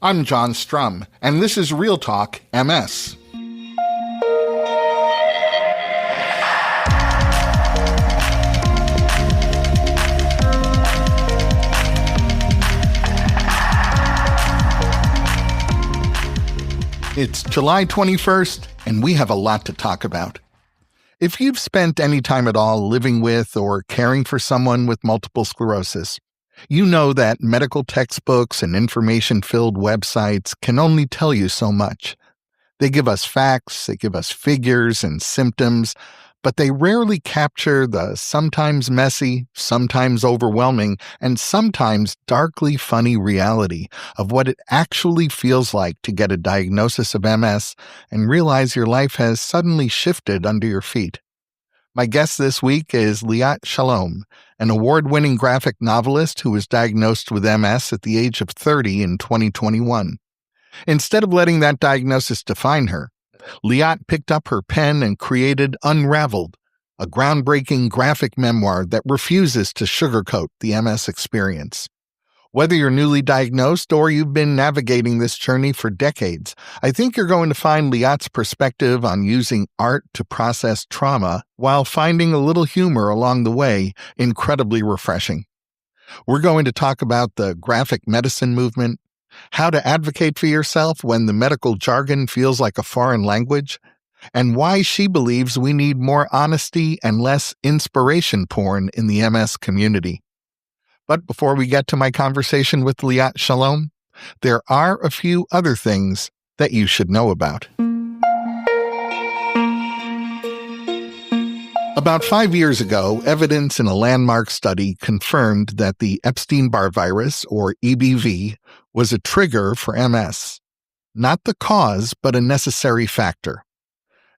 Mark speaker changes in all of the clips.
Speaker 1: I'm John Strum, and this is Real Talk MS. It's July 21st, and we have a lot to talk about. If you've spent any time at all living with or caring for someone with multiple sclerosis, you know that medical textbooks and information-filled websites can only tell you so much. They give us facts, they give us figures and symptoms, but they rarely capture the sometimes messy, sometimes overwhelming, and sometimes darkly funny reality of what it actually feels like to get a diagnosis of MS and realize your life has suddenly shifted under your feet. My guest this week is Liat Shalom, an award-winning graphic novelist who was diagnosed with MS at the age of 30 in 2021. Instead of letting that diagnosis define her, Liat picked up her pen and created Unravelled, a groundbreaking graphic memoir that refuses to sugarcoat the MS experience. Whether you're newly diagnosed or you've been navigating this journey for decades, I think you're going to find Liat's perspective on using art to process trauma while finding a little humor along the way incredibly refreshing. We're going to talk about the graphic medicine movement, how to advocate for yourself when the medical jargon feels like a foreign language, and why she believes we need more honesty and less inspiration porn in the MS community. But before we get to my conversation with Liat Shalom, there are a few other things that you should know about. About 5 years ago, evidence in a landmark study confirmed that the Epstein-Barr virus, or EBV, was a trigger for MS. Not the cause, but a necessary factor.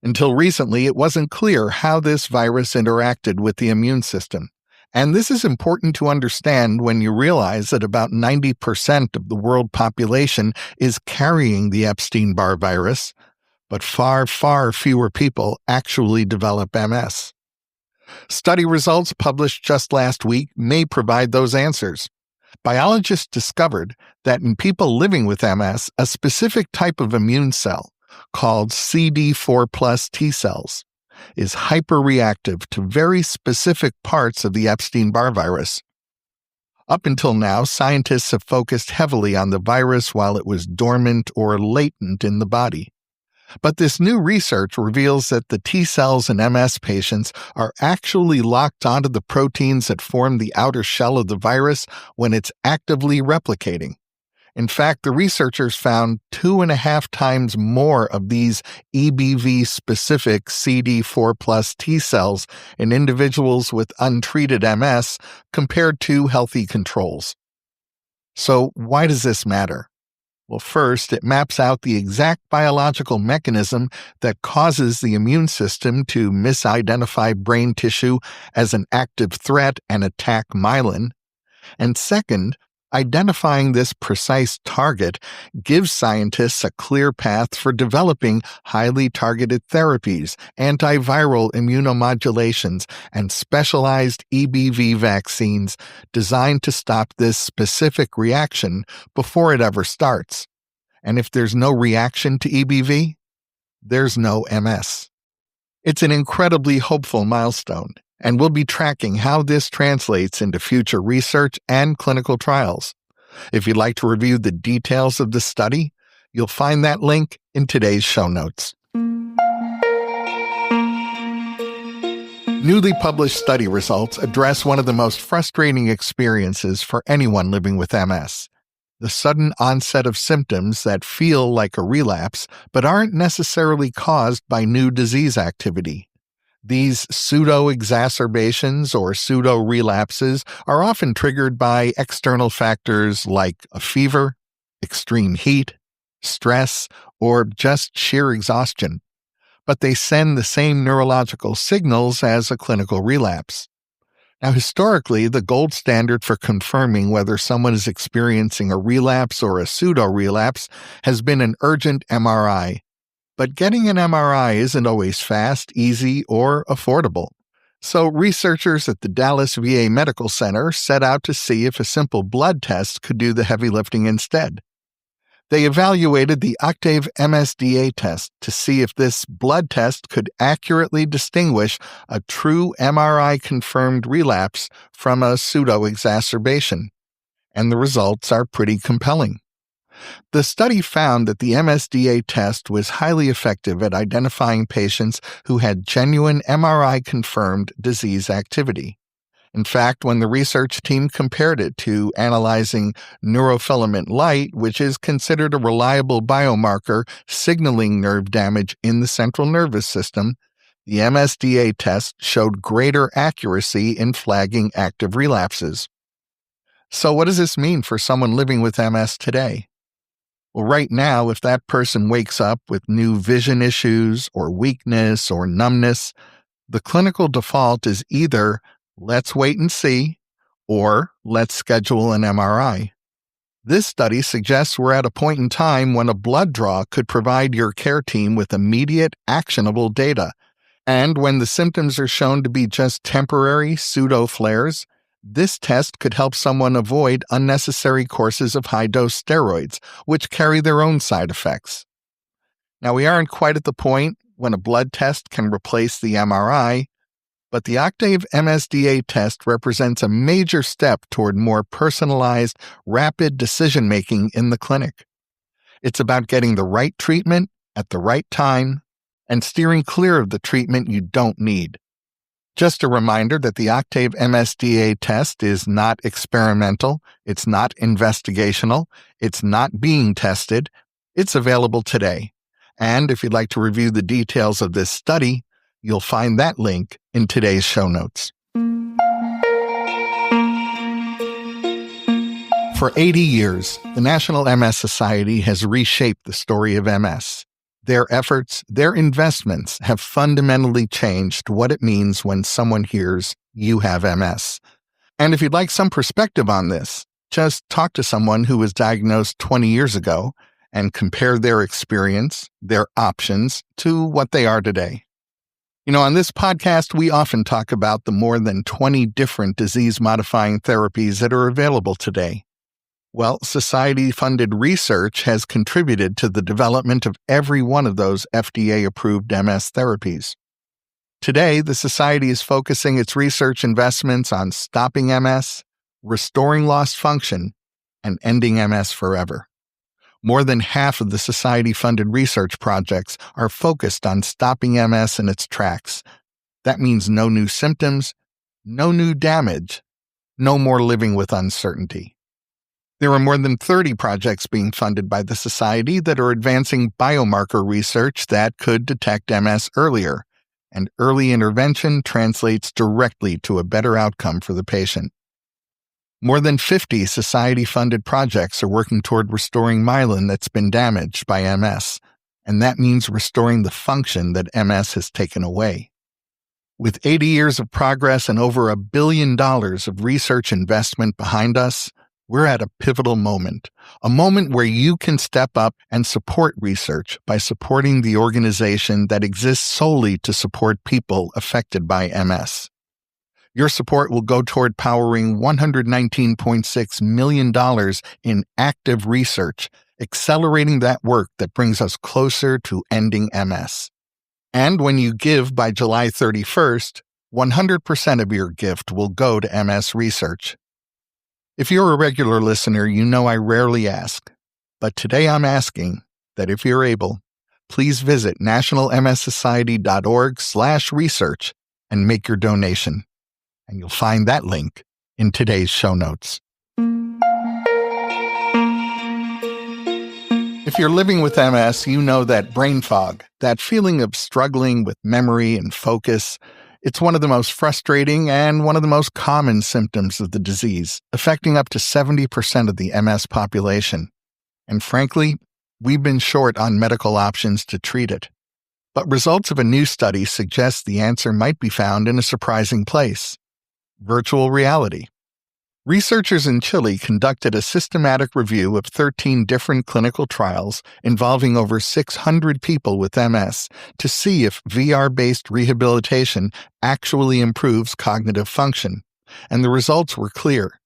Speaker 1: Until recently, it wasn't clear how this virus interacted with the immune system. And this is important to understand when you realize that about 90% of the world population is carrying the Epstein-Barr virus, but far, far fewer people actually develop MS. Study results published just last week may provide those answers. Biologists discovered that in people living with MS, a specific type of immune cell, called CD4 plus T cells, is hyperreactive to very specific parts of the Epstein-Barr virus. Up until now, scientists have focused heavily on the virus while it was dormant or latent in the body. But this new research reveals that the T cells in MS patients are actually locked onto the proteins that form the outer shell of the virus when it's actively replicating. In fact, the researchers found 2.5 times more of these EBV-specific CD4 plus T cells in individuals with untreated MS compared to healthy controls. So why does this matter? Well, first, it maps out the exact biological mechanism that causes the immune system to misidentify brain tissue as an active threat and attack myelin. And second, identifying this precise target gives scientists a clear path for developing highly targeted therapies, antiviral immunomodulations, and specialized EBV vaccines designed to stop this specific reaction before it ever starts. And if there's no reaction to EBV, there's no MS. It's an incredibly hopeful milestone, and we'll be tracking how this translates into future research and clinical trials. If you'd like to review the details of the study, you'll find that link in today's show notes. Newly published study results address one of the most frustrating experiences for anyone living with MS: the sudden onset of symptoms that feel like a relapse but aren't necessarily caused by new disease activity. These pseudo-exacerbations or pseudo-relapses are often triggered by external factors like a fever, extreme heat, stress, or just sheer exhaustion. But they send the same neurological signals as a clinical relapse. Now, historically, the gold standard for confirming whether someone is experiencing a relapse or a pseudo-relapse has been an urgent MRI. But getting an MRI isn't always fast, easy, or affordable. So researchers at the Dallas VA Medical Center set out to see if a simple blood test could do the heavy lifting instead. They evaluated the Octave MSDA test to see if this blood test could accurately distinguish a true MRI-confirmed relapse from a pseudo-exacerbation. And the results are pretty compelling. The study found that the MSDA test was highly effective at identifying patients who had genuine MRI-confirmed disease activity. In fact, when the research team compared it to analyzing neurofilament light, which is considered a reliable biomarker signaling nerve damage in the central nervous system, the MSDA test showed greater accuracy in flagging active relapses. So what does this mean for someone living with MS today? Well, right now, if that person wakes up with new vision issues or weakness or numbness, the clinical default is either let's wait and see or let's schedule an MRI. This study suggests we're at a point in time when a blood draw could provide your care team with immediate, actionable data. And when the symptoms are shown to be just temporary pseudo-flares, this test could help someone avoid unnecessary courses of high-dose steroids, which carry their own side effects. Now, we aren't quite at the point when a blood test can replace the MRI, but the Octave MSDA test represents a major step toward more personalized, rapid decision-making in the clinic. It's about getting the right treatment at the right time and steering clear of the treatment you don't need. Just a reminder that the Octave MSDA test is not experimental, it's not investigational, it's not being tested. It's available today. And if you'd like to review the details of this study, you'll find that link in today's show notes. For 80 years, the National MS Society has reshaped the story of MS. Their efforts, their investments have fundamentally changed what it means when someone hears you have MS. And if you'd like some perspective on this, just talk to someone who was diagnosed 20 years ago and compare their experience, their options, to what they are today. You know, on this podcast, we often talk about the more than 20 different disease-modifying therapies that are available today. Well, society-funded research has contributed to the development of every one of those FDA-approved MS therapies. Today, the Society is focusing its research investments on stopping MS, restoring lost function, and ending MS forever. More than half of the Society-funded research projects are focused on stopping MS in its tracks. That means no new symptoms, no new damage, no more living with uncertainty. There are more than 30 projects being funded by the Society that are advancing biomarker research that could detect MS earlier, and early intervention translates directly to a better outcome for the patient. More than 50 Society-funded projects are working toward restoring myelin that's been damaged by MS, and that means restoring the function that MS has taken away. With 80 years of progress and over $1 billion of research investment behind us, we're at a pivotal moment, a moment where you can step up and support research by supporting the organization that exists solely to support people affected by MS. Your support will go toward powering $119.6 million in active research, accelerating that work that brings us closer to ending MS. And when you give by July 31st, 100% of your gift will go to MS research. If you're a regular listener, you know I rarely ask, but today I'm asking that if you're able, please visit nationalmssociety.org/research and make your donation. And you'll find that link in today's show notes. If you're living with MS, you know that brain fog, that feeling of struggling with memory and focus. It's one of the most frustrating and one of the most common symptoms of the disease, affecting up to 70% of the MS population. And frankly, we've been short on medical options to treat it. But results of a new study suggest the answer might be found in a surprising place: virtual reality. Researchers in Chile conducted a systematic review of 13 different clinical trials involving over 600 people with MS to see if VR-based rehabilitation actually improves cognitive function. And the results were clear.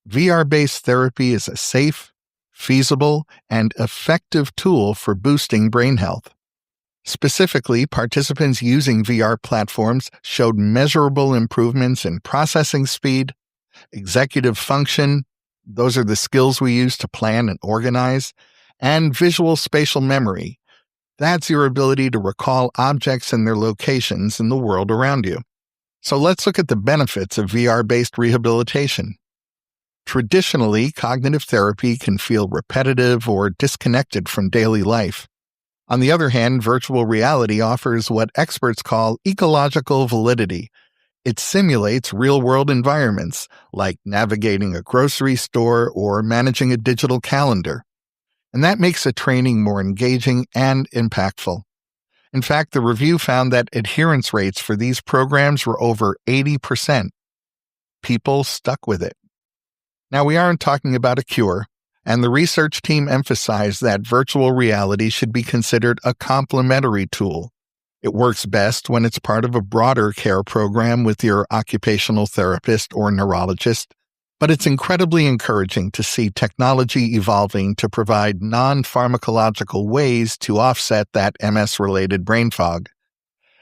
Speaker 1: VR-based therapy is a safe, feasible, and effective tool for boosting brain health. Specifically, participants using VR platforms showed measurable improvements in processing speed, executive function, those are the skills we use to plan and organize, and visual spatial memory. That's your ability to recall objects and their locations in the world around you. So let's look at the benefits of VR-based rehabilitation. Traditionally, cognitive therapy can feel repetitive or disconnected from daily life. On the other hand, virtual reality offers what experts call ecological validity. It simulates real-world environments, like navigating a grocery store or managing a digital calendar. And that makes the training more engaging and impactful. In fact, the review found that adherence rates for these programs were over 80%. People stuck with it. Now, we aren't talking about a cure, and the research team emphasized that virtual reality should be considered a complementary tool. It works best when it's part of a broader care program with your occupational therapist or neurologist, but it's incredibly encouraging to see technology evolving to provide non-pharmacological ways to offset that MS-related brain fog.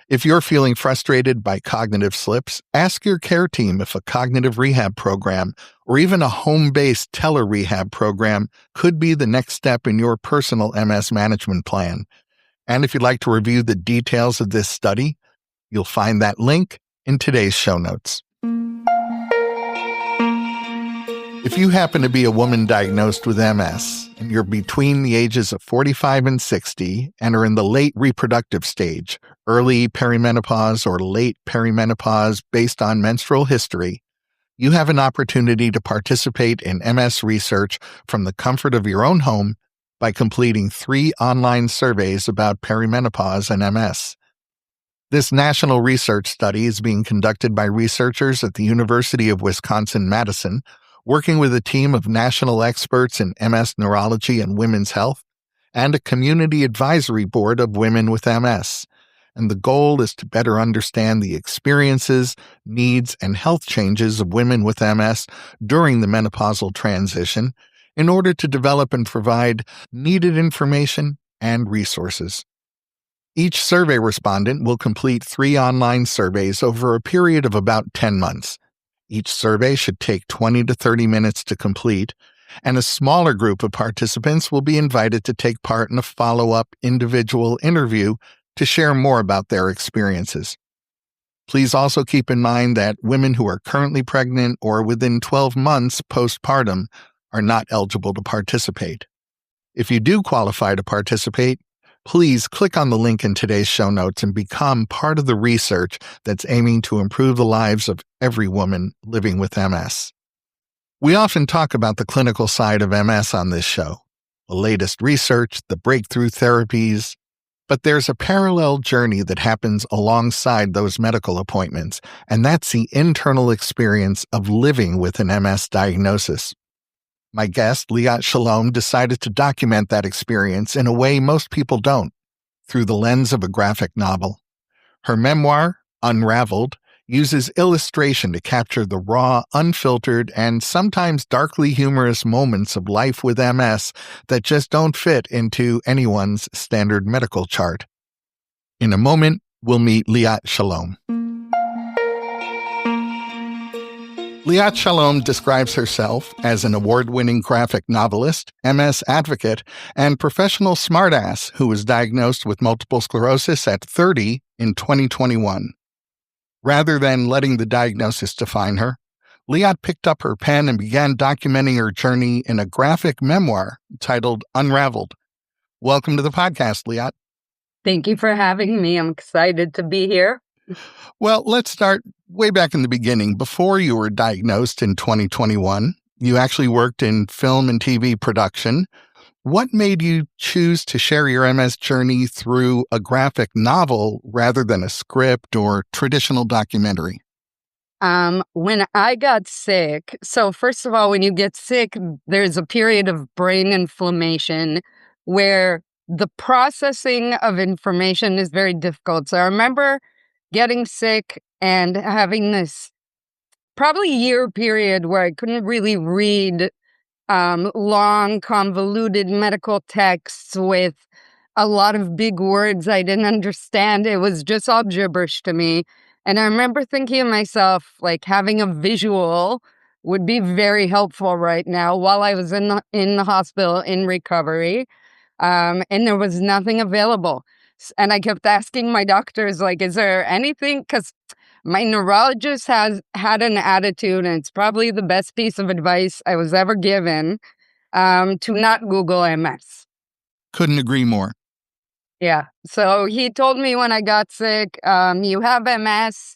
Speaker 1: If you're feeling frustrated by cognitive slips, ask your care team if a cognitive rehab program or even a home-based tele-rehab program could be the next step in your personal MS management plan. And if you'd like to review the details of this study, you'll find that link in today's show notes. If you happen to be a woman diagnosed with MS, and you're between the ages of 45 and 60 and are in the late reproductive stage, early perimenopause or late perimenopause based on menstrual history, you have an opportunity to participate in MS research from the comfort of your own home by completing 3 online surveys about perimenopause and MS. This national research study is being conducted by researchers at the University of Wisconsin-Madison, working with a team of national experts in MS neurology and women's health, and a community advisory board of women with MS. And the goal is to better understand the experiences, needs, and health changes of women with MS during the menopausal transition in order to develop and provide needed information and resources. Each survey respondent will complete 3 online surveys over a period of about 10 months. Each survey should take 20 to 30 minutes to complete, and a smaller group of participants will be invited to take part in a follow-up individual interview to share more about their experiences. Please also keep in mind that women who are currently pregnant or within 12 months postpartum are not eligible to participate. If you do qualify to participate, please click on the link in today's show notes and become part of the research that's aiming to improve the lives of every woman living with MS. We often talk about the clinical side of MS on this show, the latest research, the breakthrough therapies, but there's a parallel journey that happens alongside those medical appointments, and that's the internal experience of living with an MS diagnosis. My guest, Liat Shalom, decided to document that experience in a way most people don't, through the lens of a graphic novel. Her memoir, Unravelled, uses illustration to capture the raw, unfiltered, and sometimes darkly humorous moments of life with MS that just don't fit into anyone's standard medical chart. In a moment, we'll meet Liat Shalom. Liat Shalom describes herself as an award-winning graphic novelist, MS advocate, and professional smartass who was diagnosed with multiple sclerosis at 30 in 2021. Rather than letting the diagnosis define her, Liat picked up her pen and began documenting her journey in a graphic memoir titled Unravelled. Welcome to the podcast, Liat.
Speaker 2: Thank you for having me. I'm excited to be here.
Speaker 1: Well, let's start way back in the beginning. Before you were diagnosed in 2021, you actually worked in film and TV production. What made you choose to share your MS journey through a graphic novel rather than a script or traditional documentary?
Speaker 2: When I got sick, so first of all, when you get sick, there's a period of brain inflammation where the processing of information is very difficult. So I remember getting sick and having this probably year period where I couldn't really read long, convoluted medical texts with a lot of big words I didn't understand. It was just all gibberish to me. And I remember thinking to myself, like, having a visual would be very helpful right now while I was in the hospital in recovery. And there was nothing available. And I kept asking my doctors, like, is there anything? Because my neurologist has had an attitude, and it's probably the best piece of advice I was ever given, to not Google MS.
Speaker 1: Couldn't agree more.
Speaker 2: Yeah. So he told me when I got sick, you have MS.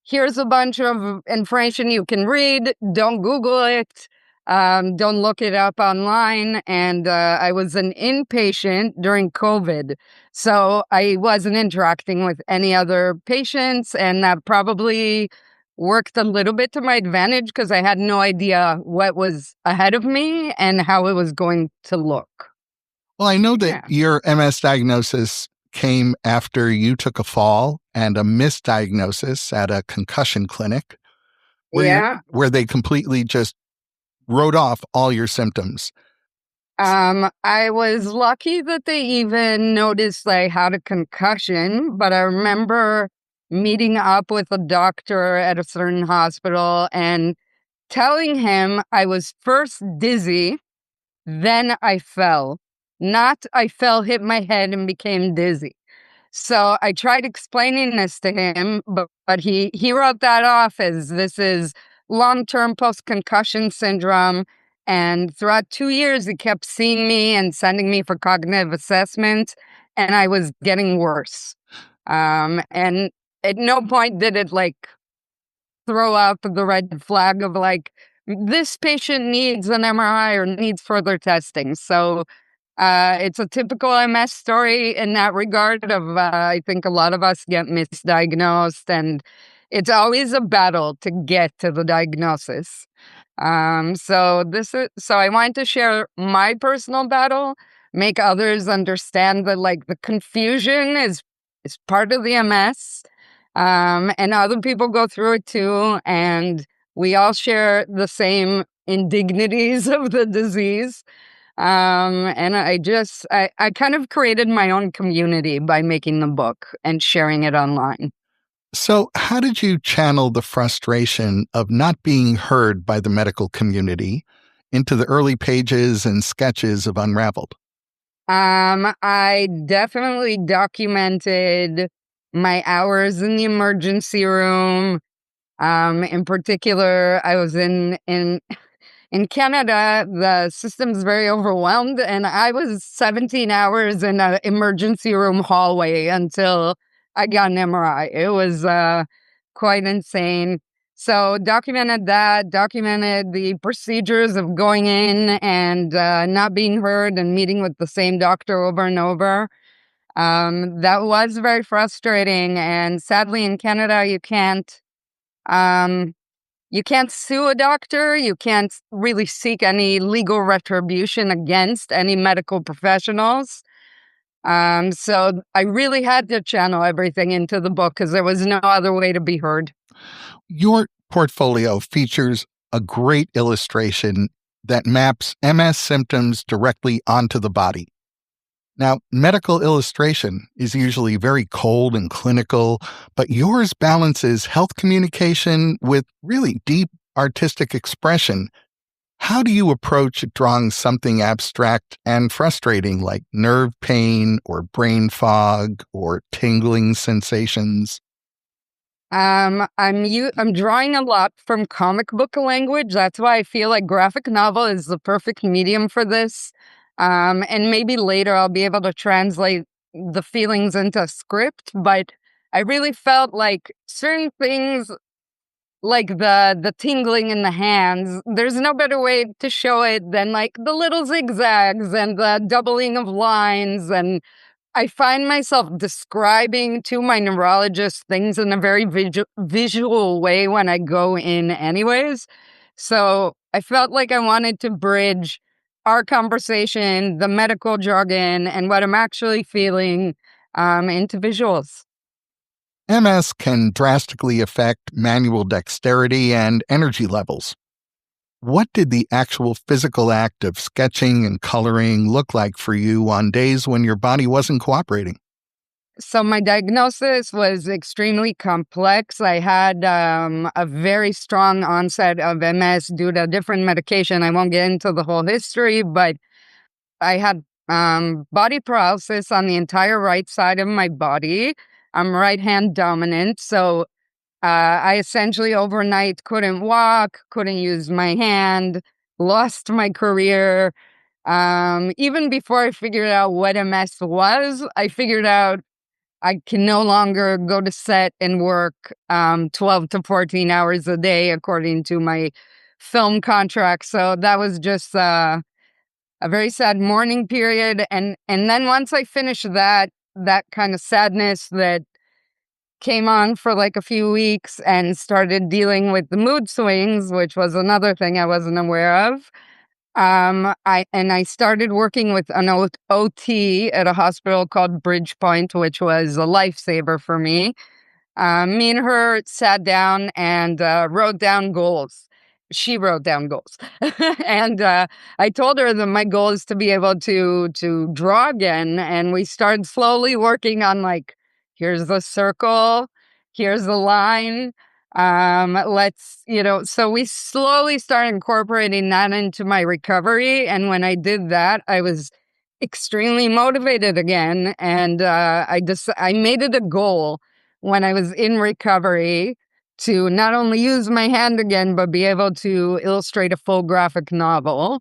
Speaker 2: Here's a bunch of information you can read. Don't Google it. Don't look it up online. And I was an inpatient during COVID. So I wasn't interacting with any other patients. And that probably worked a little bit to my advantage because I had no idea what was ahead of me and how it was going to look.
Speaker 1: Well, I know that
Speaker 2: Yeah.
Speaker 1: your MS diagnosis came after you took a fall and a misdiagnosis at a concussion clinic
Speaker 2: Yeah.
Speaker 1: where they completely just wrote off all your symptoms.
Speaker 2: I was lucky that they even noticed I had a concussion, but I remember meeting up with a doctor at a certain hospital and telling him I was first dizzy, then I fell. Not I fell, hit my head, and became dizzy. So I tried explaining this to him, but he wrote that off as this is long-term post-concussion syndrome. And throughout 2 years, he kept seeing me and sending me for cognitive assessment, and I was getting worse. And at no point did it like throw out the red flag of like, this patient needs an MRI or needs further testing. So it's a typical MS story in that regard of, I think a lot of us get misdiagnosed, and it's always a battle to get to the diagnosis. So I wanted to share my personal battle, make others understand that like the confusion is part of the MS, and other people go through it too, and we all share the same indignities of the disease. And I kind of created my own community by making the book and sharing it online.
Speaker 1: So, how did you channel the frustration of not being heard by the medical community into the early pages and sketches of Unravelled?
Speaker 2: I definitely documented my hours in the emergency room. In particular, I was in Canada, the system's very overwhelmed, and I was 17 hours in an emergency room hallway until I got an MRI. It was quite insane. So documented that, documented the procedures of going in and not being heard and meeting with the same doctor over and over. That was very frustrating, and sadly in Canada, um, you can't sue a doctor. You can't really seek any legal retribution against any medical professionals. So I really had to channel everything into the book because there was no other way to be heard.
Speaker 1: Your portfolio features a great illustration that maps MS symptoms directly onto the body. Now, medical illustration is usually very cold and clinical, but yours balances health communication with really deep artistic expression. How do you approach drawing something abstract and frustrating like nerve pain or brain fog or tingling sensations?
Speaker 2: I'm drawing a lot from comic book language. That's why I feel like graphic novel is the perfect medium for this. And maybe later I'll be able to translate the feelings into script, but I really felt like certain things like the tingling in the hands, there's no better way to show it than like the little zigzags and the doubling of lines. And I find myself describing to my neurologist things in a very visual way when I go in anyways. So I felt like I wanted to bridge our conversation, the medical jargon, and what I'm actually feeling into visuals.
Speaker 1: MS can drastically affect manual dexterity and energy levels. What did the actual physical act of sketching and coloring look like for you on days when your body wasn't cooperating?
Speaker 2: So my diagnosis was extremely complex. I had a very strong onset of MS due to different medication. I won't get into the whole history, but I had body paralysis on the entire right side of my body. I'm right hand dominant. So I essentially overnight couldn't walk, couldn't use my hand, lost my career. Even before I figured out what MS was, I figured out I can no longer go to set and work 12 to 14 hours a day, according to my film contract. So that was just a very sad mourning period. And then once I finished that kind of sadness that came on for like a few weeks and started dealing with the mood swings, which was another thing I wasn't aware of. I started working with an OT at a hospital called Bridgepoint, which was a lifesaver for me. Me and her sat down and wrote down goals. She wrote down goals, and I told her that my goal is to be able to draw again. And we started slowly working on like, here's the circle, here's the line. So we slowly started incorporating that into my recovery. And when I did that, I was extremely motivated again, and I made it a goal when I was in recovery to not only use my hand again, but be able to illustrate a full graphic novel.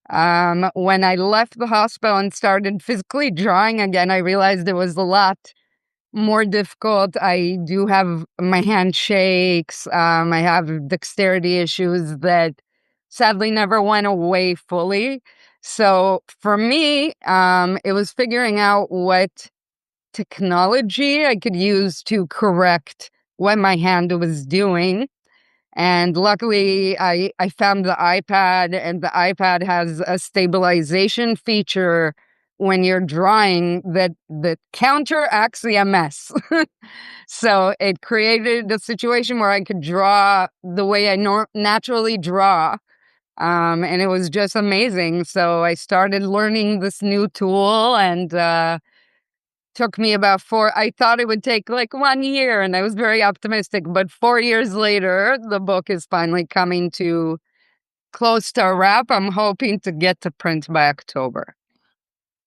Speaker 2: When I left the hospital and started physically drawing again, I realized it was a lot more difficult. I do have my hand shakes. I have dexterity issues that sadly never went away fully. So for me, it was figuring out what technology I could use to correct what my hand was doing. And luckily, I found the iPad, and the iPad has a stabilization feature when you're drawing that counteracts the MS. So it created a situation where I could draw the way I naturally draw. And it was just amazing. So I started learning this new tool, and took me about I thought it would take like 1 year, and I was very optimistic, but 4 years later, the book is finally coming to close to a wrap. I'm hoping to get to print by October.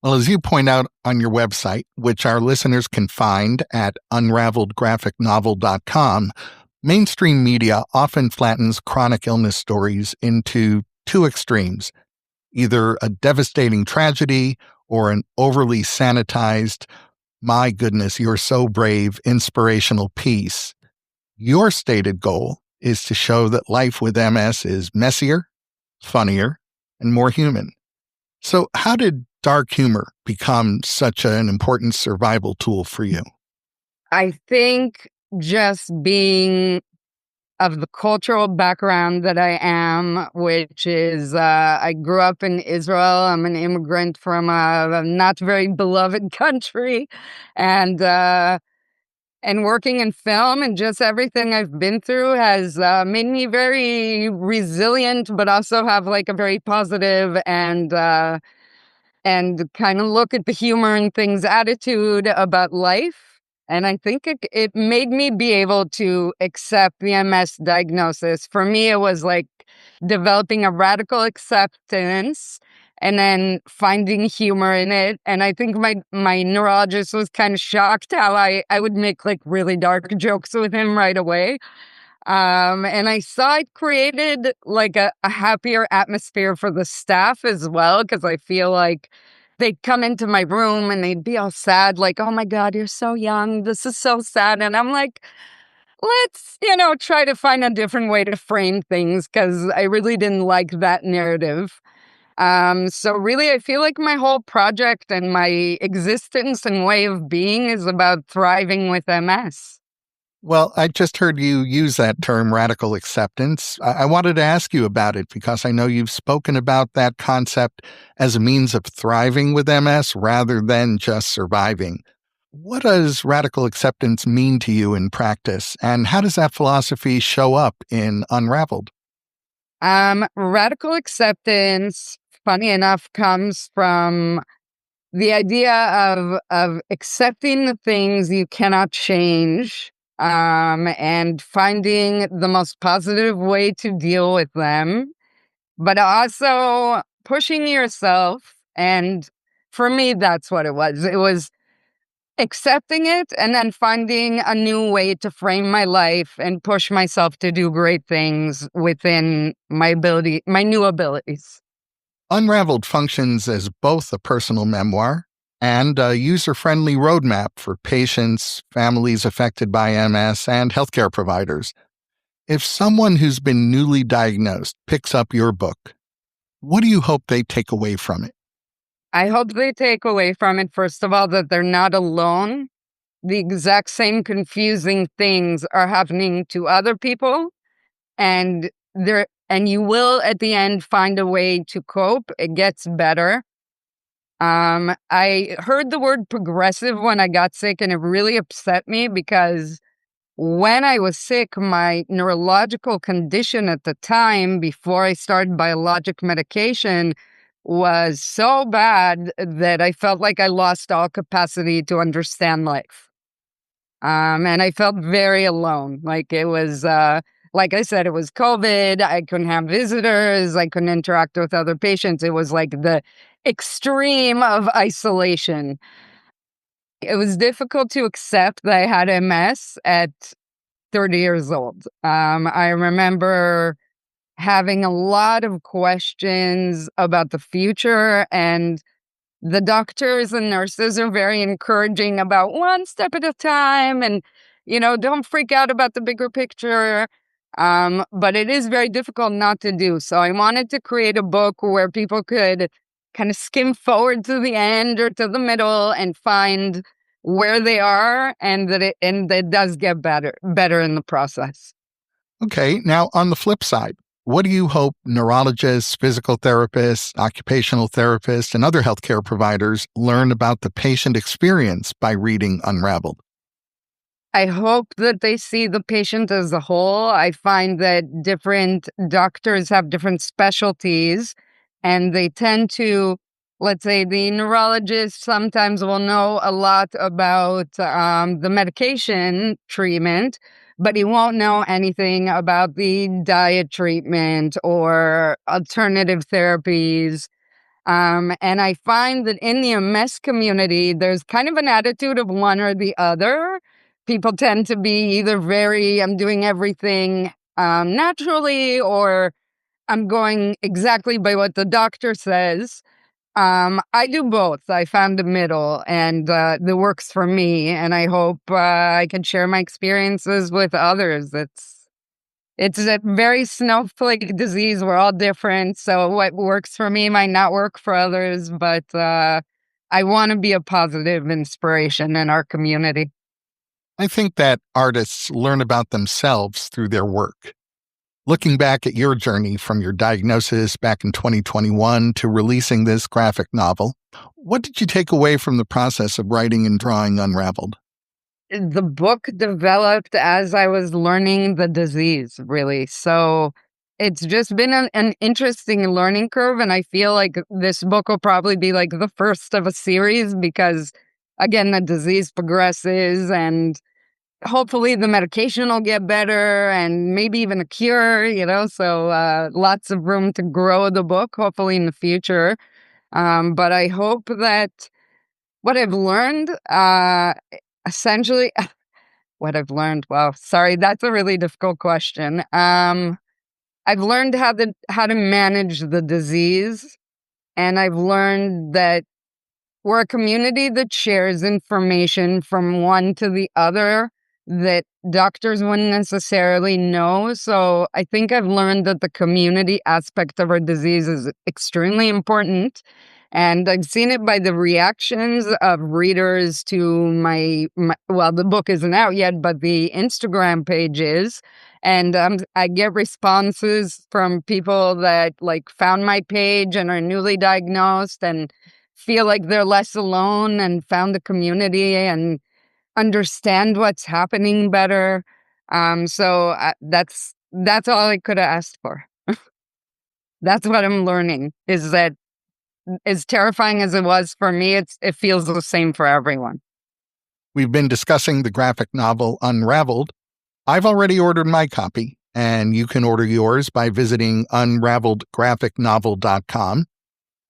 Speaker 1: Well, as you point out on your website, which our listeners can find at unravelledgraphicnovel.com, mainstream media often flattens chronic illness stories into two extremes, either a devastating tragedy or an overly sanitized, my goodness, you're so brave, inspirational piece. Your stated goal is to show that life with MS is messier, funnier, and more human. So, how did dark humor become such an important survival tool for you?
Speaker 2: I think just being of the cultural background that I am, which is I grew up in Israel. I'm an immigrant from a not very beloved country, and working in film, and just everything I've been through has made me very resilient, but also have like a very positive and kind of look at the humor and things attitude about life. And I think it made me be able to accept the MS diagnosis. For me, it was like developing a radical acceptance and then finding humor in it. And I think my neurologist was kind of shocked how I would make like really dark jokes with him right away. And I saw it created like a happier atmosphere for the staff as well, because I feel like they'd come into my room and they'd be all sad, like, oh my God, you're so young. This is so sad. And I'm like, let's, try to find a different way to frame things, because I really didn't like that narrative. So really, I feel like my whole project and my existence and way of being is about thriving with MS.
Speaker 1: Well, I just heard you use that term, radical acceptance. I wanted to ask you about it because I know you've spoken about that concept as a means of thriving with MS rather than just surviving. What does radical acceptance mean to you in practice, and how does that philosophy show up in Unravelled?
Speaker 2: Radical acceptance, funny enough, comes from the idea of accepting the things you cannot change, and finding the most positive way to deal with them, but also pushing yourself. And for me, that's what it was. It was accepting it and then finding a new way to frame my life and push myself to do great things within my new abilities.
Speaker 1: Unraveled functions as both a personal memoir and a user-friendly roadmap for patients, families affected by MS, and healthcare providers. If someone who's been newly diagnosed picks up your book, what do you hope they take away from it?
Speaker 2: I hope they take away from it, first of all, that they're not alone. The exact same confusing things are happening to other people, and you will at the end find a way to cope. It gets better. I heard the word progressive when I got sick, and it really upset me because when I was sick, my neurological condition at the time, before I started biologic medication, was so bad that I felt like I lost all capacity to understand life. And I felt very alone. Like it was, like I said, it was COVID. I couldn't have visitors. I couldn't interact with other patients. It was like the extreme of isolation. It was difficult to accept that I had MS at 30 years old. I remember having a lot of questions about the future, and the doctors and nurses are very encouraging about one step at a time and, don't freak out about the bigger picture. But it is very difficult not to do. So I wanted to create a book where people could kind of skim forward to the end or to the middle and find where they are, and that it does get better in the process.
Speaker 1: Okay, now on the flip side, what do you hope neurologists, physical therapists, occupational therapists, and other healthcare providers learn about the patient experience by reading Unraveled?
Speaker 2: I hope that they see the patient as a whole. I find that different doctors have different specialties, and they tend to, let's say, the neurologist sometimes will know a lot about the medication treatment, but he won't know anything about the diet treatment or alternative therapies. And I find that in the MS community, there's kind of an attitude of one or the other. People tend to be either I'm doing everything naturally, or I'm going exactly by what the doctor says. I do both. I found the middle, and that works for me. And I hope I can share my experiences with others. It's a very snowflake disease. We're all different. So what works for me might not work for others, but I want to be a positive inspiration in our community.
Speaker 1: I think that artists learn about themselves through their work. Looking back at your journey from your diagnosis back in 2021 to releasing this graphic novel, what did you take away from the process of writing and drawing Unraveled?
Speaker 2: The book developed as I was learning the disease, really. So it's just been an interesting learning curve. And I feel like this book will probably be like the first of a series because, again, the disease progresses, and hopefully the medication will get better and maybe even a cure, So lots of room to grow the book, hopefully in the future. But I hope that what I've learned, essentially, what I've learned? Wow, sorry, that's a really difficult question. I've learned how to manage the disease, and I've learned that we're a community that shares information from one to the other that doctors wouldn't necessarily know. So I think I've learned that the community aspect of our disease is extremely important. And I've seen it by the reactions of readers to well, the book isn't out yet, but the Instagram page is. And I get responses from people that like found my page and are newly diagnosed and feel like they're less alone and found the community and understand what's happening better. So that's all I could have asked for. That's what I'm learning, is that as terrifying as it was for me, it feels the same for everyone.
Speaker 1: We've been discussing the graphic novel Unravelled. I've already ordered my copy, and you can order yours by visiting unravelledgraphicnovel.com.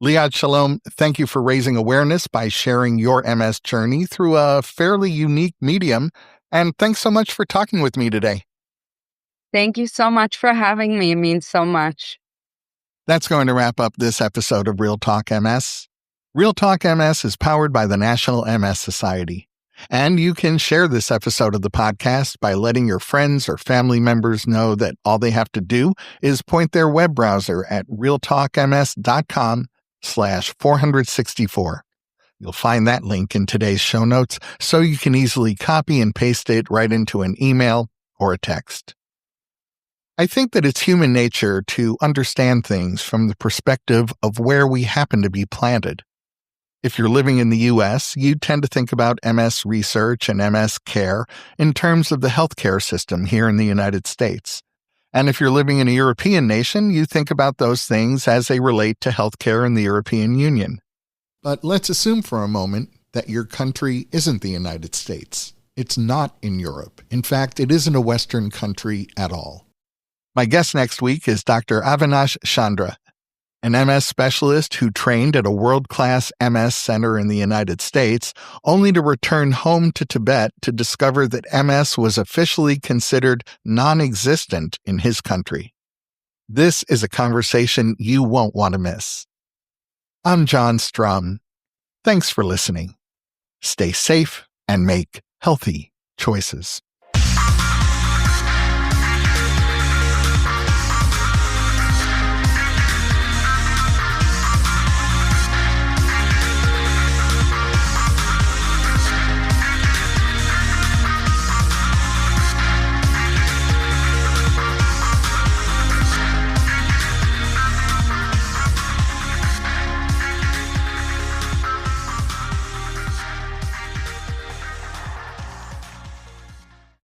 Speaker 1: Liat Shalom, thank you for raising awareness by sharing your MS journey through a fairly unique medium, and thanks so much for talking with me today.
Speaker 2: Thank you so much for having me. It means so much.
Speaker 1: That's going to wrap up this episode of Real Talk MS. Real Talk MS is powered by the National MS Society. And you can share this episode of the podcast by letting your friends or family members know that all they have to do is point their web browser at realtalkms.com/464. You'll find that link in today's show notes, so you can easily copy and paste it right into an email or a text. I think that it's human nature to understand things from the perspective of where we happen to be planted. If you're living in the U.S., you tend to think about MS research and MS care in terms of the healthcare system here in the United States. And if you're living in a European nation, you think about those things as they relate to healthcare in the European Union. But let's assume for a moment that your country isn't the United States. It's not in Europe. In fact, it isn't a Western country at all. My guest next week is Dr. Avinash Chandra, an MS specialist who trained at a world-class MS center in the United States, only to return home to Tibet to discover that MS was officially considered non-existent in his country. This is a conversation you won't want to miss. I'm John Strum. Thanks for listening. Stay safe and make healthy choices.